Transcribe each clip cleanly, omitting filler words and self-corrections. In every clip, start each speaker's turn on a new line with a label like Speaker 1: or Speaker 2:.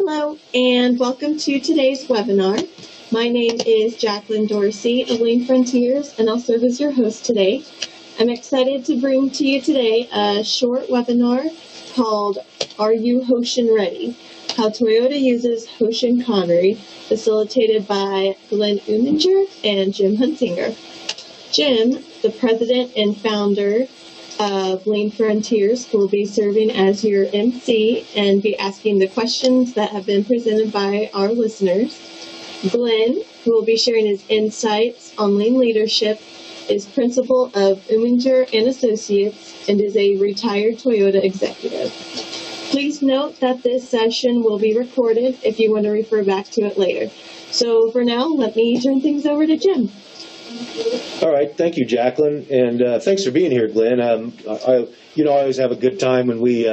Speaker 1: Hello, and welcome to today's webinar. My name is Jacqueline Dorsey of Lean Frontiers, and I'll serve as your host today. I'm excited to bring to you today a short webinar called Are You Hoshin Ready? How Toyota Uses Hoshin Connery, facilitated by Glenn Uminger and Jim Hunsinger. Jim, the president and founder of Lean Frontiers, will be serving as your MC and be asking the questions that have been presented by our listeners. Glenn, who will be sharing his insights on lean leadership, is principal of Uminger and Associates and is a retired Toyota executive. Please note that this session will be recorded if you want to refer back to it later. So for now, let me turn things over to Jim.
Speaker 2: All right. Thank you, Jacqueline. And thanks for being here, Glenn. I always have a good time when we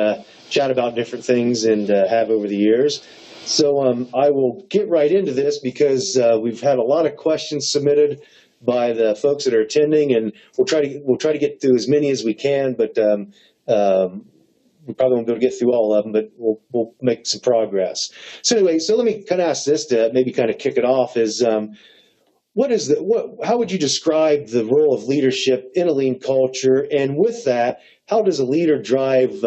Speaker 2: chat about different things and have over the years. So I will get right into this because we've had a lot of questions submitted by the folks that are attending, and we'll try to get through as many as we can, but we probably won't be able to get through all of them, but we'll make some progress. So anyway, let me kind of ask this to maybe kind of kick it off is, how would you describe the role of leadership in a lean culture? And with that, how does a leader drive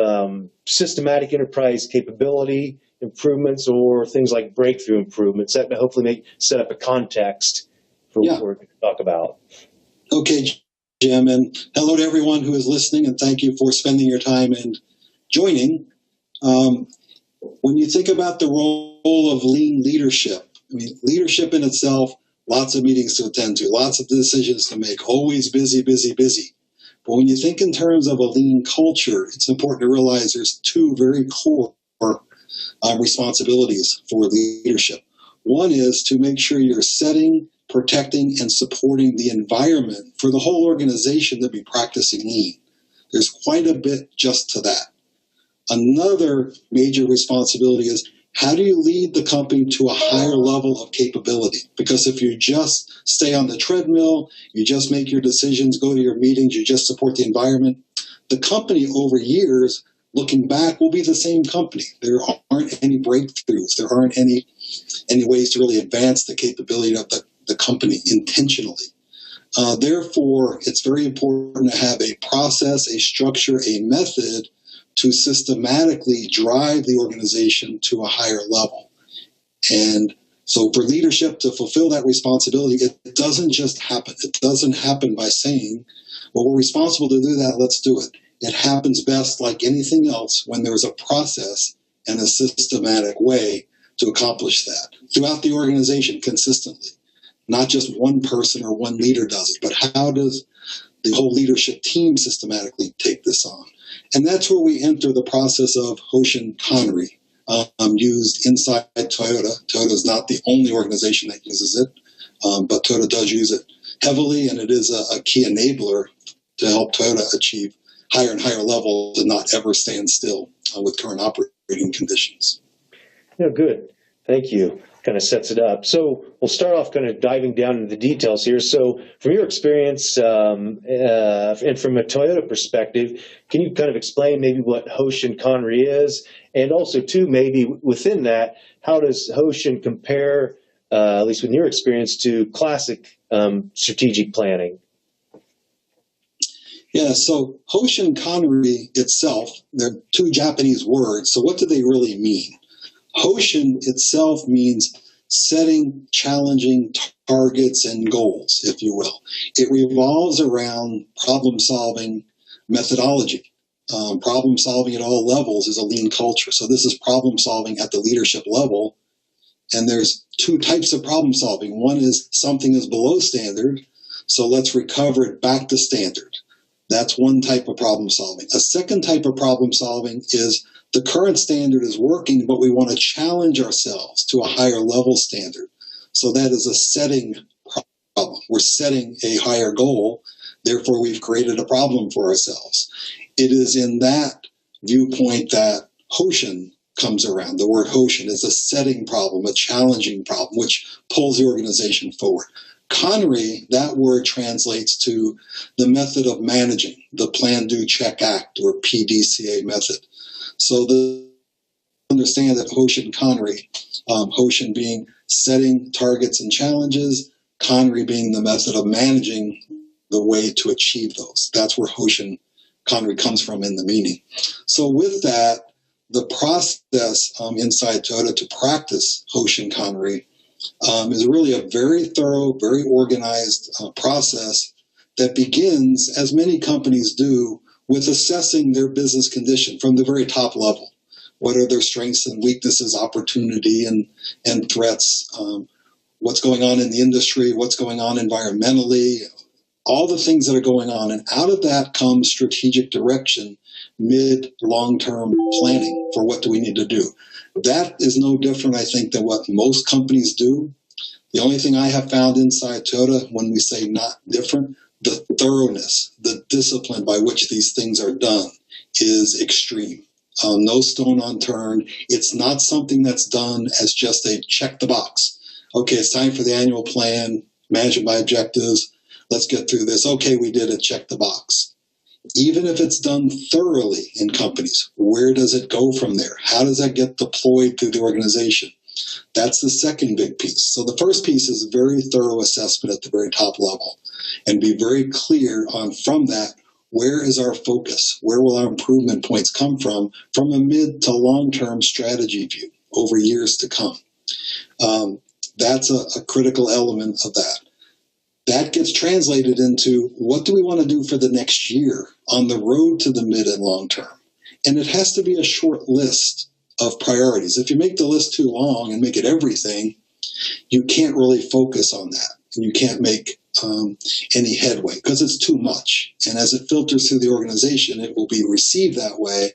Speaker 2: systematic enterprise capability improvements or things like breakthrough improvements that hopefully set up a context for what we're going to talk about?
Speaker 3: Okay, Jim, and hello to everyone who is listening, and thank you for spending your time and joining. When you think about the role of lean leadership, leadership in itself, lots of meetings to attend to, lots of decisions to make, always busy, busy, busy. But when you think in terms of a lean culture, it's important to realize there's two very core responsibilities for leadership. One is to make sure you're setting, protecting, and supporting the environment for the whole organization to be practicing lean. There's quite a bit just to that. Another major responsibility is how do you lead the company to a higher level of capability? Because if you just stay on the treadmill, you just make your decisions, go to your meetings, you just support the environment, the company over years, looking back, will be the same company. There aren't any breakthroughs. There aren't any ways to really advance the capability of the company intentionally. Therefore, it's very important to have a process, a structure, a method to systematically drive the organization to a higher level. And so for leadership to fulfill that responsibility, it doesn't just happen. It doesn't happen by saying, well, we're responsible to do that, let's do it. It happens best, like anything else, when there's a process and a systematic way to accomplish that throughout the organization consistently. Not just one person or one leader does it, but how does the whole leadership team systematically take this on? And that's where we enter the process of Hoshin Connery, used inside Toyota. Toyota is not the only organization that uses it, but Toyota does use it heavily, and it is a key enabler to help Toyota achieve higher and higher levels and not ever stand still with current operating conditions.
Speaker 2: Yeah, good. Thank you. Kind of sets it up. So we'll start off kind of diving down into the details here. So from your experience and from a Toyota perspective, can you kind of explain maybe what Hoshin Connery is? And also, too, maybe within that, how does Hoshin compare, at least with your experience, to classic strategic planning?
Speaker 3: Yeah, so Hoshin Connery itself, they're two Japanese words. So what do they really mean? Hoshin itself means setting challenging targets and goals, if you will. It revolves around problem-solving methodology. Problem-solving at all levels is a lean culture. So this is problem-solving at the leadership level. And there's two types of problem-solving. One is something is below standard, so let's recover it back to standard. That's one type of problem-solving. A second type of problem-solving is the current standard is working, but we want to challenge ourselves to a higher level standard. So that is a setting problem. We're setting a higher goal. Therefore, we've created a problem for ourselves. It is in that viewpoint that Hoshin comes around. The word Hoshin is a setting problem, a challenging problem, which pulls the organization forward. Connery, that word translates to the method of managing, the Plan, Do, Check, Act, or PDCA method. So the understand that Hoshin Connery, Hoshin being setting targets and challenges, Connery being the method of managing the way to achieve those. That's where Hoshin Connery comes from in the meaning. So with that, the process inside Toyota to practice Hoshin Connery is really a very thorough, very organized process that begins, as many companies do, with assessing their business condition from the very top level. What are their strengths and weaknesses, opportunity and threats, what's going on in the industry, what's going on environmentally, all the things that are going on. And out of that comes strategic direction, mid, long-term planning for what do we need to do. That is no different, I think, than what most companies do. The only thing I have found inside Toyota, when we say not different, the thoroughness, the discipline by which these things are done is extreme. No stone unturned. It's not something that's done as just a check the box. Okay, it's time for the annual plan, management by objectives. Let's get through this. Okay, we did it, check the box. Even if it's done thoroughly in companies, where does it go from there? How does that get deployed through the organization? That's the second big piece. So the first piece is very thorough assessment at the very top level and be very clear on from that, where is our focus? Where will our improvement points come from a mid to long-term strategy view over years to come? That's a critical element of that. That gets translated into what do we want to do for the next year on the road to the mid and long term? And it has to be a short list of priorities. If you make the list too long and make it everything, you can't really focus on that. And you can't make any headway because it's too much. And as it filters through the organization, it will be received that way,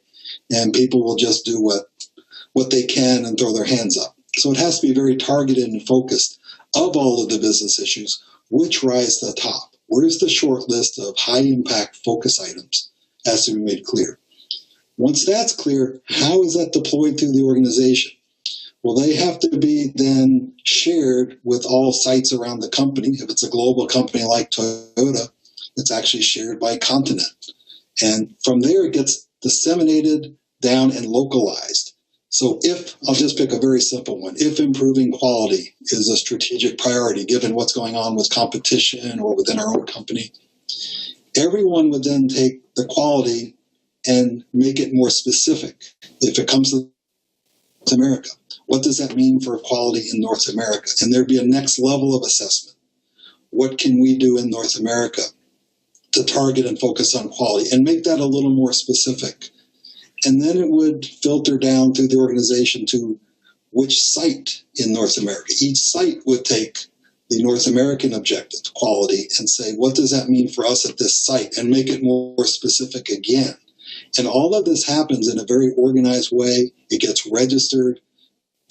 Speaker 3: and people will just do what they can and throw their hands up. So it has to be very targeted and focused of all of the business issues. Which rise to the top? Where's the short list of high-impact focus items? Has to be made clear. Once that's clear, how is that deployed through the organization? Well, they have to be then shared with all sites around the company. If it's a global company like Toyota, it's actually shared by continent. And from there, it gets disseminated down and localized. So I'll just pick a very simple one, if improving quality is a strategic priority, given what's going on with competition or within our own company, everyone would then take the quality and make it more specific. If it comes to North America, what does that mean for quality in North America? And there'd be a next level of assessment. What can we do in North America to target and focus on quality and make that a little more specific? And then it would filter down through the organization to which site in North America. Each site would take the North American objective, quality, and say, what does that mean for us at this site? And make it more specific again. And all of this happens in a very organized way. It gets registered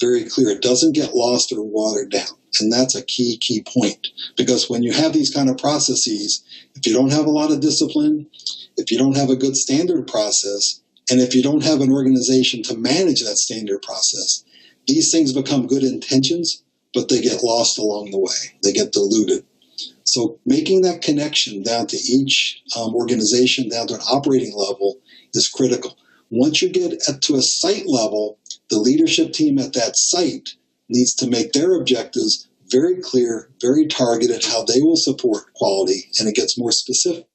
Speaker 3: very clear. It doesn't get lost or watered down. And that's a key point. Because when you have these kind of processes, if you don't have a lot of discipline, if you don't have a good standard process, and if you don't have an organization to manage that standard process, these things become good intentions, but they get lost along the way. They get diluted. So making that connection down to each organization, down to an operating level, is critical. Once you get to a site level, the leadership team at that site needs to make their objectives very clear, very targeted, how they will support quality, and it gets more specific.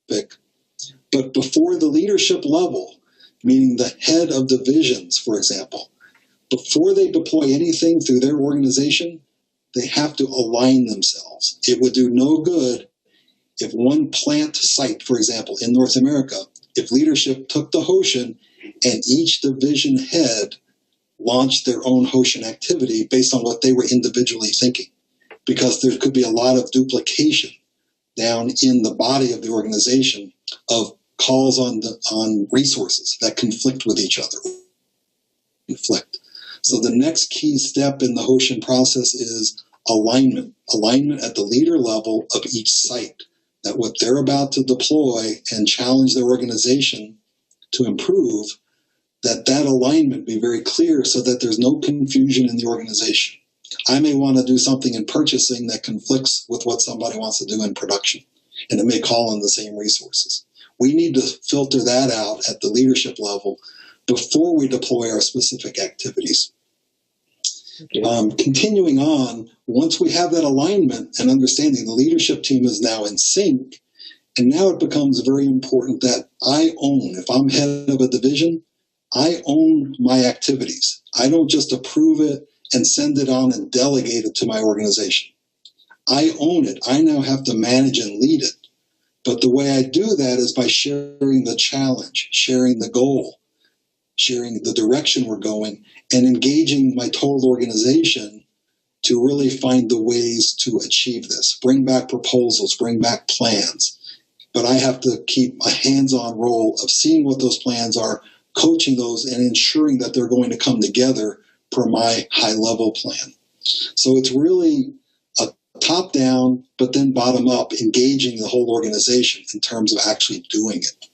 Speaker 3: But before the leadership level, meaning the head of divisions, for example, before they deploy anything through their organization, they have to align themselves. It would do no good if one plant site, for example, in North America, if leadership took the Hoshin and each division head launched their own Hoshin activity based on what they were individually thinking, because there could be a lot of duplication down in the body of the organization of calls on resources that conflict with each other. So the next key step in the Hoshin process is alignment. Alignment at the leader level of each site, that what they're about to deploy and challenge their organization to improve, that alignment be very clear so that there's no confusion in the organization. I may want to do something in purchasing that conflicts with what somebody wants to do in production, and it may call on the same resources. We need to filter that out at the leadership level before we deploy our specific activities.
Speaker 2: Okay.
Speaker 3: Continuing on, once we have that alignment and understanding, the leadership team is now in sync. And now it becomes very important that I own, if I'm head of a division, I own my activities. I don't just approve it and send it on and delegate it to my organization. I own it. I now have to manage and lead it. But the way I do that is by sharing the challenge, sharing the goal, sharing the direction we're going, and engaging my total organization to really find the ways to achieve this. Bring back proposals, bring back plans. But I have to keep a hands-on role of seeing what those plans are, coaching those, and ensuring that they're going to come together per my high-level plan. So it's really a top-down, but then bottom-up, engaging the whole organization in terms of actually doing it.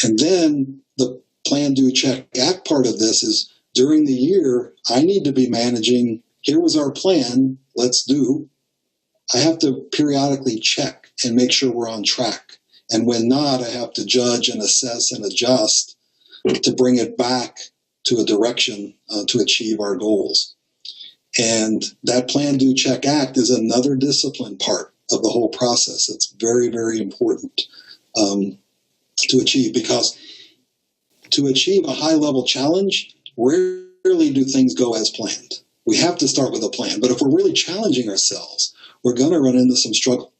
Speaker 3: And then the plan, do, check, act part of this is during the year, I need to be managing, here was our plan, let's do. I have to periodically check and make sure we're on track. And when not, I have to judge and assess and adjust to bring it back to a direction to achieve our goals. And that plan, do, check, act is another discipline part of the whole process. It's very, very important to achieve, because to achieve a high-level challenge, rarely do things go as planned. We have to start with a plan. But if we're really challenging ourselves, we're going to run into some struggle.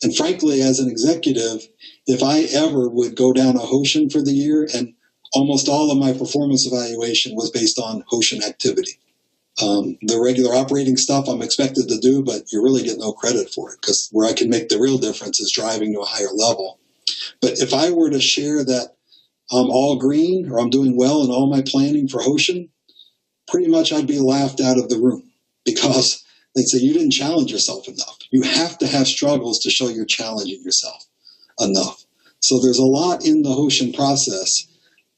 Speaker 3: And frankly, as an executive, if I ever would go down a Hoshin for the year, and almost all of my performance evaluation was based on Hoshin activity. The regular operating stuff I'm expected to do, but you really get no credit for it, because where I can make the real difference is driving to a higher level. But if I were to share that I'm all green or I'm doing well in all my planning for Hoshin, pretty much I'd be laughed out of the room, because they'd say, you didn't challenge yourself enough. You have to have struggles to show you're challenging yourself enough. So there's a lot in the Hoshin process,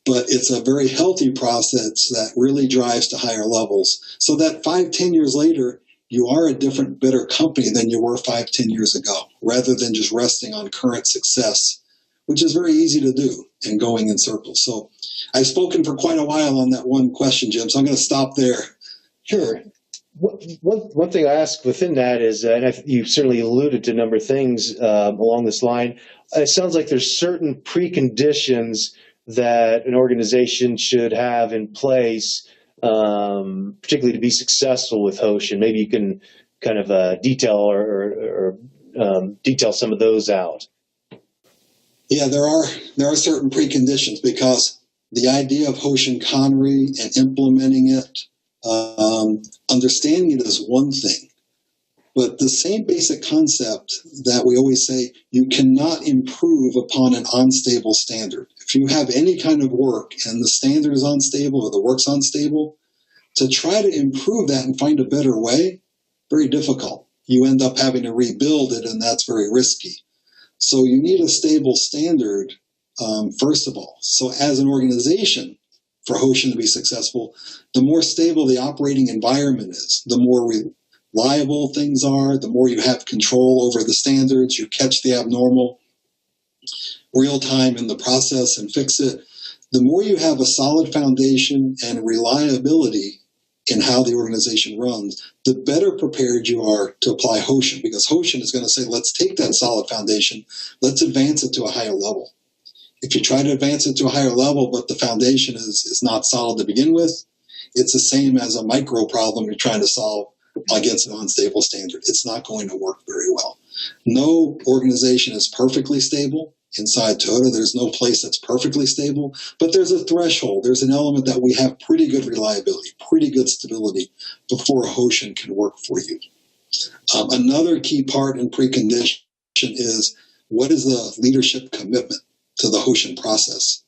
Speaker 3: but it's a very healthy process that really drives to higher levels, so that 5-10 years later, you are a different, better company than you were 5-10 years ago, rather than just resting on current success, which is very easy to do and going in circles. So I've spoken for quite a while on that one question, Jim, so I'm going to stop there.
Speaker 2: Sure. One thing I ask within that is, and you certainly alluded to a number of things along this line, it sounds like there's certain preconditions that an organization should have in place, particularly to be successful with Hoshin. Maybe you can kind of detail or detail some of those out.
Speaker 3: Yeah, there are certain preconditions, because the idea of Hoshin Connery and implementing it, understanding it is one thing, but the same basic concept that we always say, you cannot improve upon an unstable standard. If you have any kind of work and the standard is unstable or the work's unstable, to try to improve that and find a better way, very difficult. You end up having to rebuild it, and that's very risky. So you need a stable standard, first of all. So as an organization, for Hoshin to be successful, the more stable the operating environment is, the more reliable things are, the more you have control over the standards, you catch the abnormal real time in the process and fix it. The more you have a solid foundation and reliability in how the organization runs, the better prepared you are to apply Hoshin, because Hoshin is going to say, let's take that solid foundation, let's advance it to a higher level. If you try to advance it to a higher level, but the foundation is not solid to begin with, it's the same as a micro problem you're trying to solve against an unstable standard. It's not going to work very well. No organization is perfectly stable. Inside Toyota, there's no place that's perfectly stable, but there's a threshold. There's an element that we have pretty good reliability, pretty good stability before Hoshin can work for you. Another key part in precondition is, what is the leadership commitment to the Hoshin process?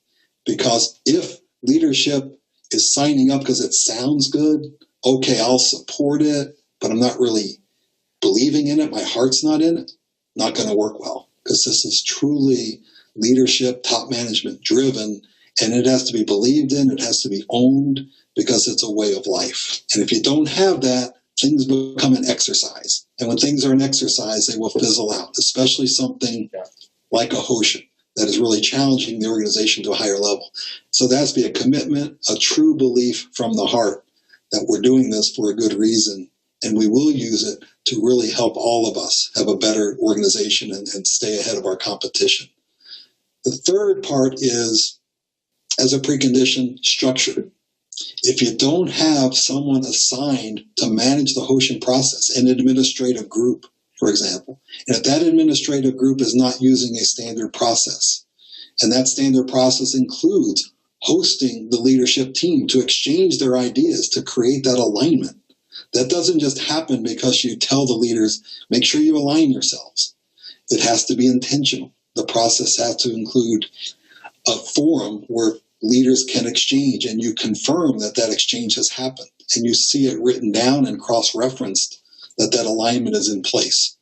Speaker 3: Because if leadership is signing up because it sounds good, okay, I'll support it, but I'm not really believing in it, my heart's not in it, not going to work well, because this is truly leadership, top management driven, and it has to be believed in, it has to be owned, because it's a way of life. And if you don't have that, things become an exercise. And when things are an exercise, they will fizzle out, especially something like a Hoshin. that is really challenging the organization to a higher level. So that has to be a commitment, a true belief from the heart that we're doing this for a good reason, and we will use it to really help all of us have a better organization and stay ahead of our competition. The third part is, as a precondition, structure. If you don't have someone assigned to manage the Hoshin process, an administrative group, for example, and if that administrative group is not using a standard process, and that standard process includes hosting the leadership team to exchange their ideas, to create that alignment, that doesn't just happen because you tell the leaders, make sure you align yourselves. It has to be intentional. The process has to include a forum where leaders can exchange, and you confirm that that exchange has happened, and you see it written down and cross-referenced that that alignment is in place.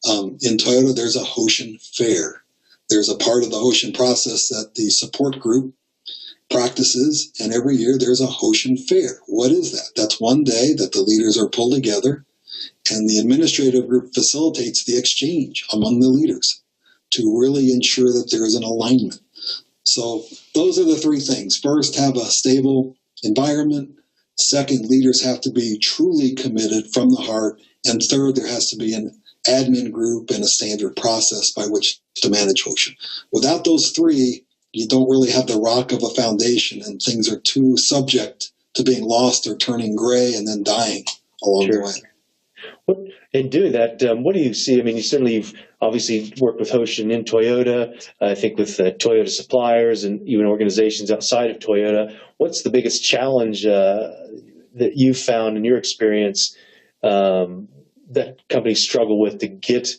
Speaker 3: In Toyota, there's a Hoshin Fair. There's a part of the Hoshin process that the support group practices, and every year there's a Hoshin Fair. What is that? That's one day that the leaders are pulled together, and the administrative group facilitates the exchange among the leaders to really ensure that there is an alignment. So those are the three things. First, have a stable environment. Second, leaders have to be truly committed from the heart. And third, there has to be an admin group and a standard process by which to manage Hoshin. Without those three, you don't really have the rock of a foundation, and things are too subject to being lost or turning gray and then dying along the way.
Speaker 2: In doing that, what do you see? I mean, you've obviously worked with Hoshin in Toyota, I think with Toyota suppliers and even organizations outside of Toyota. What's the biggest challenge that you found in your experience that companies struggle with to get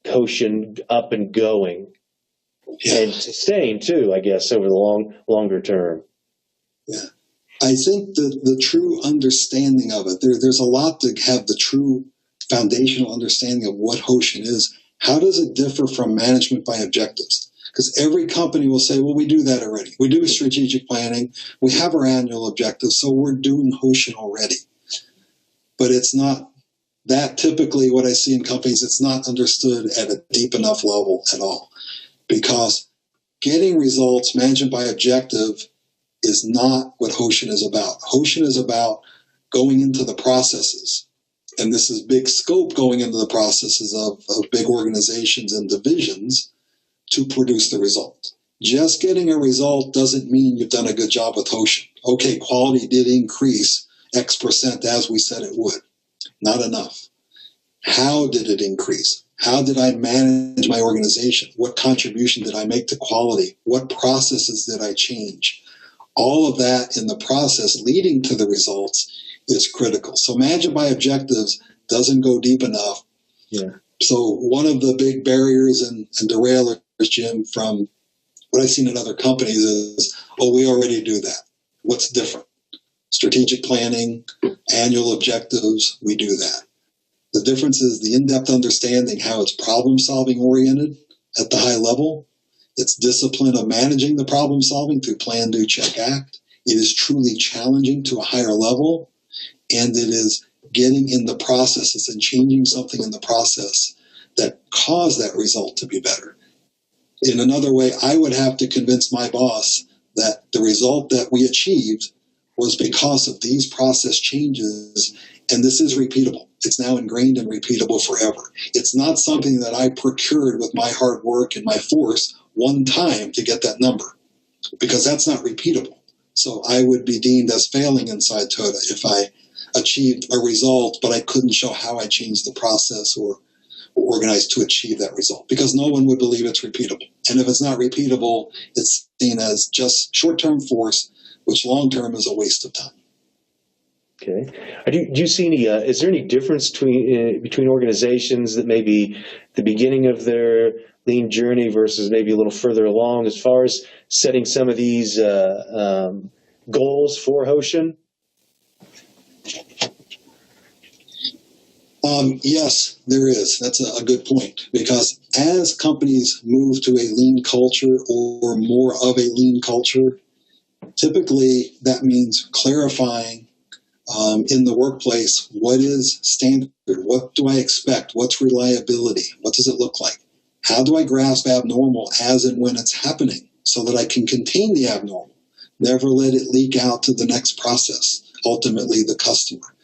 Speaker 2: Hoshin up and going and sustain too, I guess, over the longer term?
Speaker 3: Yeah. I think the true understanding of it, there's a lot to have the true foundational understanding of what Hoshin is. How does it differ from management by objectives? Because every company will say, well, we do that already. We do strategic planning. We have our annual objectives, so we're doing Hoshin already. But it's not that typically what I see in companies, it's not understood at a deep enough level at all. Because getting results, management by objective, is not what Hoshin is about. Hoshin is about going into the processes. And this is big scope, going into the processes of big organizations and divisions to produce the result. Just getting a result doesn't mean you've done a good job with Hoshin. Okay, quality did increase X percent as we said it would. Not enough. How did it increase? How did I manage my organization? What contribution did I make to quality? What processes did I change? All of that in the process leading to the results is critical. So management by objectives doesn't go deep enough.
Speaker 2: Yeah.
Speaker 3: So one of the big barriers and derailers, Jim, from what I've seen in other companies is, oh, we already do that. What's different? Strategic planning, annual objectives, we do that. The difference is the in-depth understanding how it's problem-solving oriented at the high level. It's discipline of managing the problem solving through plan, do, check, act. It is truly challenging to a higher level, and it is getting in the processes and changing something in the process that caused that result to be better. In another way, I would have to convince my boss that the result that we achieved was because of these process changes, and this is repeatable. It's now ingrained and repeatable forever. It's not something that I procured with my hard work and my force one time to get that number, because that's not repeatable. So I would be deemed as failing inside Toyota if I achieved a result, but I couldn't show how I changed the process or organized to achieve that result, because no one would believe it's repeatable. And if it's not repeatable, it's seen as just short-term force, which long-term is a waste of time.
Speaker 2: Okay. Do you see any? Is there any difference between organizations that maybe the beginning of their lean journey versus maybe a little further along as far as setting some of these goals for Hoshin?
Speaker 3: Yes, there is. That's a good point, because as companies move to a lean culture or more of a lean culture, typically that means clarifying in the workplace, what is standard? What do I expect? What's reliability? What does it look like? How do I grasp abnormal as and when it's happening so that I can contain the abnormal? Never let it leak out to the next process, ultimately the customer.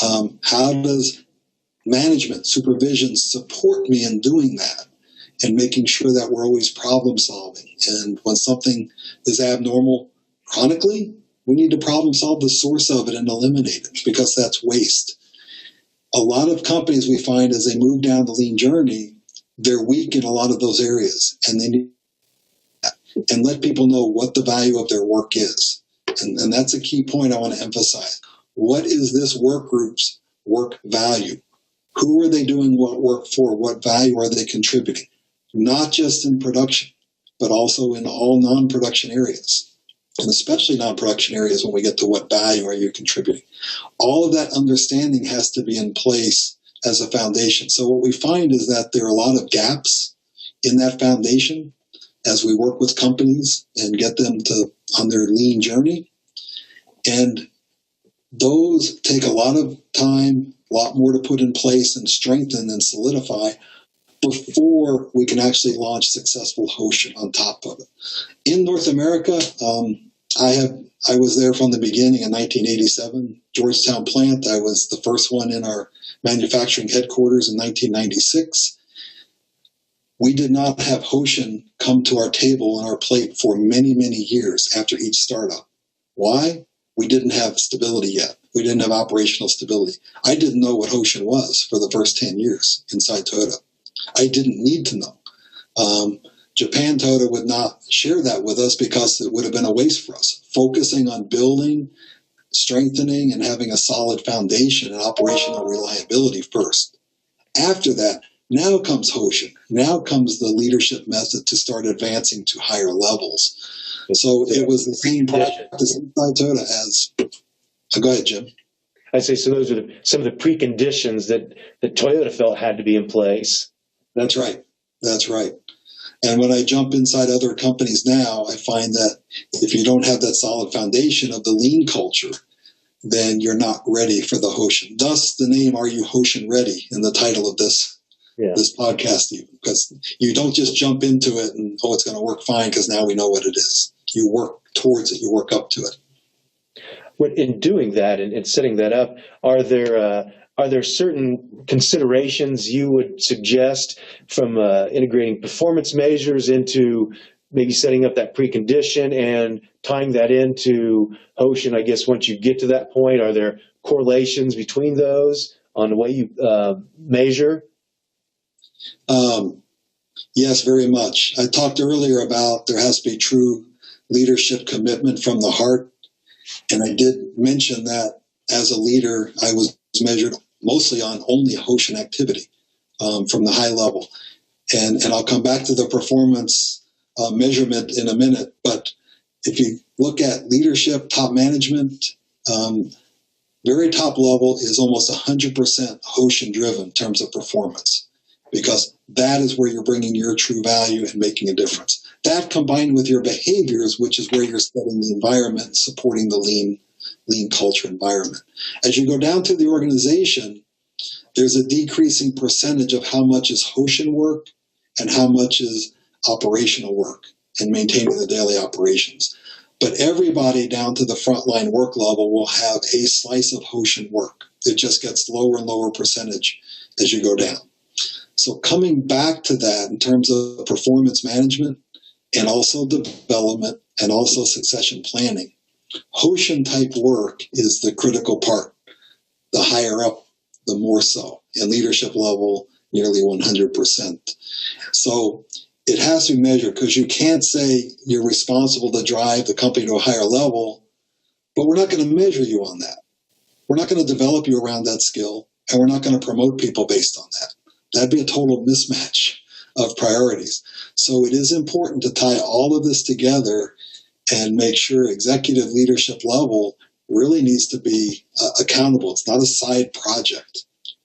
Speaker 3: How does management, supervision support me in doing that and making sure that we're always problem solving? And when something is abnormal chronically, we need to problem solve the source of it and eliminate it, because that's waste. A lot of companies we find, as they move down the lean journey, they're weak in a lot of those areas, and they need and let people know what the value of their work is. And that's a key point I want to emphasize. What is this work group's work value? Who are they doing what work for? What value are they contributing? Not just in production, but also in all non-production areas, and especially non-production areas when we get to what value are you contributing. All of that understanding has to be in place as a foundation. So what we find is that there are a lot of gaps in that foundation as we work with companies and get them to on their lean journey. And those take a lot of time, a lot more to put in place and strengthen and solidify before we can actually launch successful Hoshin on top of it. In North America, I was there from the beginning in 1987, Georgetown plant. I was the first one in our manufacturing headquarters in 1996. We did not have Hoshin come to our table and our plate for many, many years after each startup. Why? We didn't have stability yet. We didn't have operational stability. I didn't know what Hoshin was for the first 10 years inside Toyota. I didn't need to know. Japan Toyota would not share that with us because it would have been a waste for us. Focusing on building, strengthening, and having a solid foundation and operational reliability first. After that, now comes Hoshin. Now comes the leadership method to start advancing to higher levels. So it was the same practice inside Toyota as... go ahead, Jim.
Speaker 2: I say, so those are some of the preconditions that Toyota felt had to be in place.
Speaker 3: That's right. That's right. And when I jump inside other companies now, I find that if you don't have that solid foundation of the lean culture, then you're not ready for the Hoshin. Thus, the name "Are You Hoshin Ready" in the title of this podcast, because you don't just jump into it and, oh, it's going to work fine because now we know what it is. You work towards it. You work up to it.
Speaker 2: In doing that and setting that up, are there certain considerations you would suggest from integrating performance measures into maybe setting up that precondition and tying that into Hoshin? I guess once you get to that point, are there correlations between those on the way you measure?
Speaker 3: Yes, very much. I talked earlier about there has to be true leadership commitment from the heart. And I did mention that as a leader, I was measured mostly on only Hoshin activity from the high level. And I'll come back to the performance measurement in a minute. But if you look at leadership, top management, very top level is almost 100% Hoshin driven in terms of performance, because that is where you're bringing your true value and making a difference. That combined with your behaviors, which is where you're setting the environment and supporting the lean culture environment. As you go down through the organization, there's a decreasing percentage of how much is Hoshin work and how much is operational work and maintaining the daily operations. But everybody down to the frontline work level will have a slice of Hoshin work. It just gets lower and lower percentage as you go down. So coming back to that in terms of performance management and also development and also succession planning, Hoshin type work is the critical part. The higher up, the more so. And leadership level, nearly 100%. So it has to be measured, because you can't say you're responsible to drive the company to a higher level, but we're not going to measure you on that. We're not going to develop you around that skill, and we're not going to promote people based on that. That'd be a total mismatch of priorities. So it is important to tie all of this together and make sure executive leadership level really needs to be accountable. It's not a side project.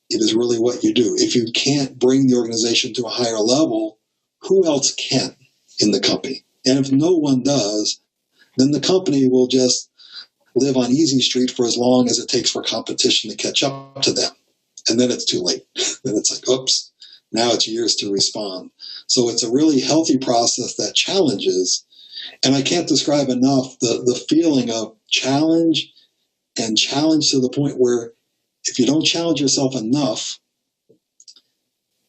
Speaker 3: It is really what you do. If you can't bring the organization to a higher level, who else can in the company? And if no one does, then the company will just live on easy street for as long as it takes for competition to catch up to them. And then it's too late. Then it's like, oops, Now it's years to respond. So it's a really healthy process that challenges. And I can't describe enough the feeling of challenge, and challenge to the point where if you don't challenge yourself enough,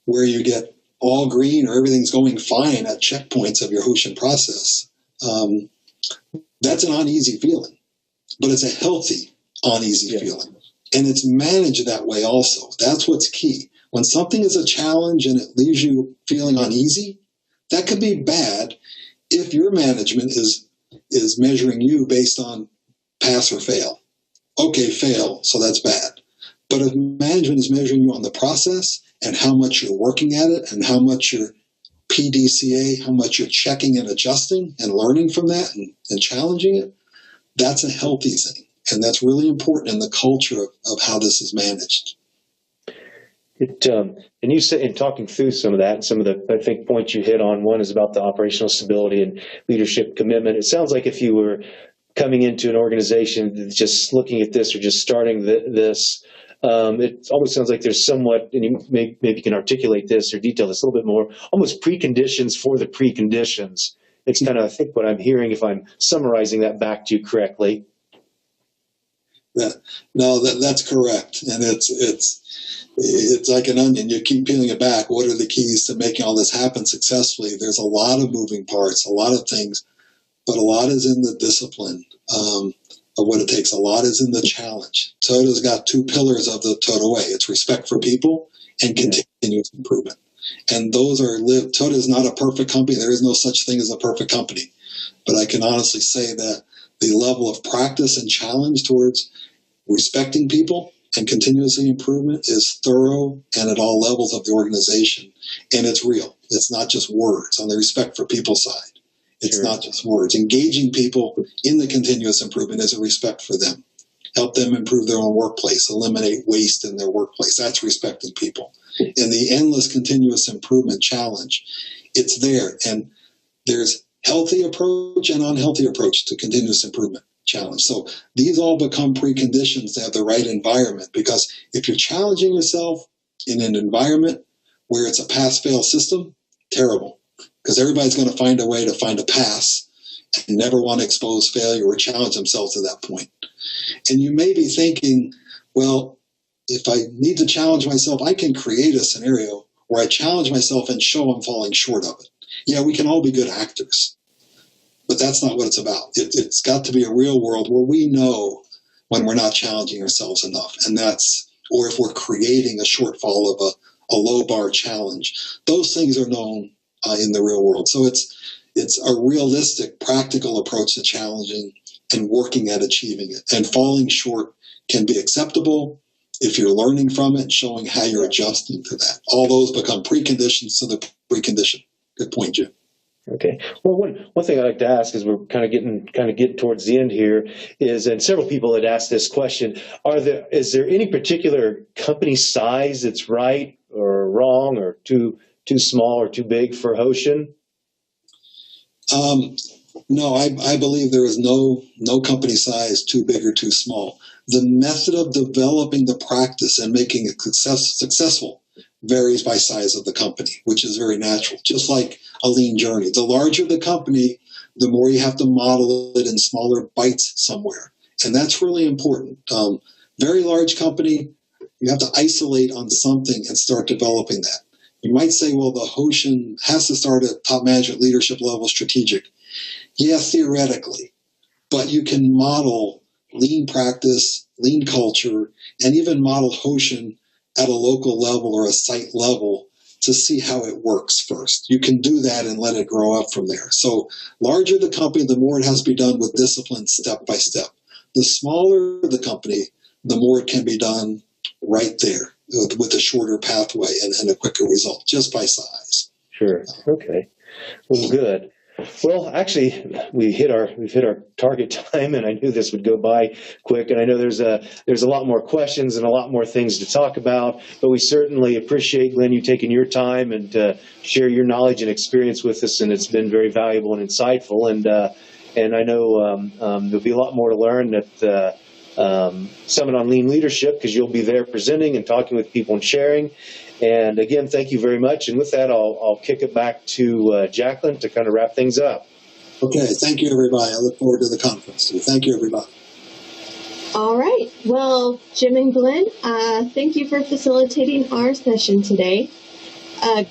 Speaker 3: where you get all green or everything's going fine at checkpoints of your Hoshin process, that's an uneasy feeling. But it's a healthy, uneasy feeling. And it's managed that way also. That's what's key. When something is a challenge and it leaves you feeling uneasy, that could be bad if your management is measuring you based on pass or fail. Okay, fail, so that's bad. But if management is measuring you on the process and how much you're working at it and how much you're PDCA, how much you're checking and adjusting and learning from that and challenging it, that's a healthy thing. And that's really important in the culture of how this is managed.
Speaker 2: And you said, in talking through some of that, some of the, I think, points you hit on, one is about the operational stability and leadership commitment. It sounds like if you were coming into an organization that's just looking at this or just starting this, it almost sounds like there's somewhat, and you maybe can articulate this or detail this a little bit more, almost preconditions for the preconditions. It's kind of, I think, what I'm hearing, if I'm summarizing that back to you correctly.
Speaker 3: That's correct. And it's like an onion. You keep peeling it back. What are the keys to making all this happen successfully? There's a lot of moving parts, a lot of things, but a lot is in the discipline of what it takes. A lot is in the challenge. Toto's got two pillars of the Toto way. It's respect for people and continuous improvement. And those are lived. Toto is not a perfect company. There is no such thing as a perfect company. But I can honestly say that the level of practice and challenge towards respecting people and continuously improvement is thorough and at all levels of the organization. And it's real. It's not just words on the respect for people side. It's not just words. Engaging people in the continuous improvement is a respect for them. Help them improve their own workplace, eliminate waste in their workplace. That's respecting people. And the endless continuous improvement challenge, it's there. And there's healthy approach and unhealthy approach to continuous improvement challenge. So these all become preconditions to have the right environment, because if you're challenging yourself in an environment where it's a pass-fail system, terrible, because everybody's going to find a way to find a pass and never want to expose failure or challenge themselves to that point. And you may be thinking, well, if I need to challenge myself, I can create a scenario where I challenge myself and show I'm falling short of it. Yeah, we can all be good actors, but that's not what it's about. It's got to be a real world where we know when we're not challenging ourselves enough, and or if we're creating a shortfall of a low bar challenge. Those things are known in the real world. So it's a realistic, practical approach to challenging and working at achieving it. And falling short can be acceptable if you're learning from it, showing how you're adjusting to that. All those become preconditions to the precondition. Good point, Jim.
Speaker 2: Okay. Well, one thing I'd like to ask, is we're kind of getting towards the end here, is, and several people had asked this question, is there any particular company size that's right or wrong or too small or too big for Hoshin?
Speaker 3: No, I believe there is no company size too big or too small. The method of developing the practice and making it successful varies by size of the company, which is very natural, just like a lean journey. The larger the company, the more you have to model it in smaller bites somewhere. And that's really important. Very large company, you have to isolate on something and start developing that. You might say, well, the Hoshin has to start at top management leadership level strategic. Yeah, theoretically, but you can model lean practice, lean culture, and even model Hoshin at a local level or a site level to see how it works first. You can do that and let it grow up from there. So larger the company, the more it has to be done with discipline step by step. The smaller the company, the more it can be done right there with a shorter pathway and a quicker result just by size.
Speaker 2: Sure. Okay. Well, good. Well, actually, we've hit our target time, and I knew this would go by quick. And I know there's a lot more questions and a lot more things to talk about, but we certainly appreciate, Glenn, you taking your time and share your knowledge and experience with us, and it's been very valuable and insightful. And I know there'll be a lot more to learn at the Summit on Lean Leadership, because you'll be there presenting and talking with people and sharing. And again, thank you very much. And with that, I'll kick it back to Jacqueline to kind of wrap things up.
Speaker 3: Okay, thank you, everybody. I look forward to the conference. So thank you, everybody.
Speaker 1: All right. Well, Jim and Glenn, thank you for facilitating our session today.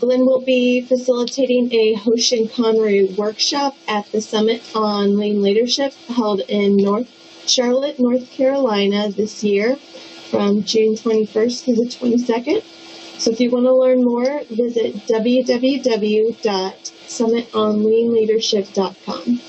Speaker 1: Glenn will be facilitating a Hoshin Conry workshop at the Summit on Lean Leadership held in Charlotte, North Carolina this year from June 21st to the 22nd. So if you want to learn more, visit www.summitonleanleadership.com.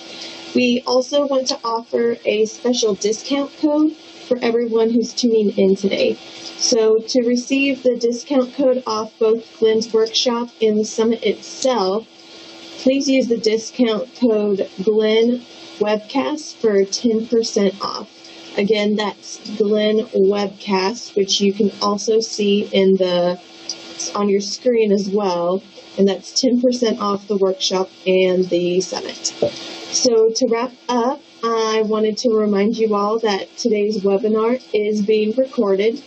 Speaker 1: We also want to offer a special discount code for everyone who's tuning in today. So to receive the discount code off both Glenn's workshop and the summit itself, please use the discount code Glenn Webcast for 10% off. Again, that's Glenn Webcast, which you can also see on your screen as well, and that's 10% off the workshop and the summit. So to wrap up, I wanted to remind you all that today's webinar is being recorded,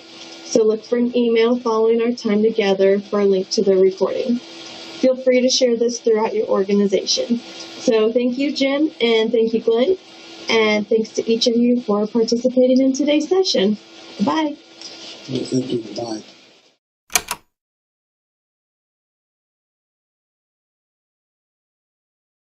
Speaker 1: so look for an email following our time together for a link to the recording. Feel free to share this throughout your organization. So thank you, Jim, and thank you, Glenn, and thanks to each of you for participating in today's session. Bye.
Speaker 3: Thank you. Bye.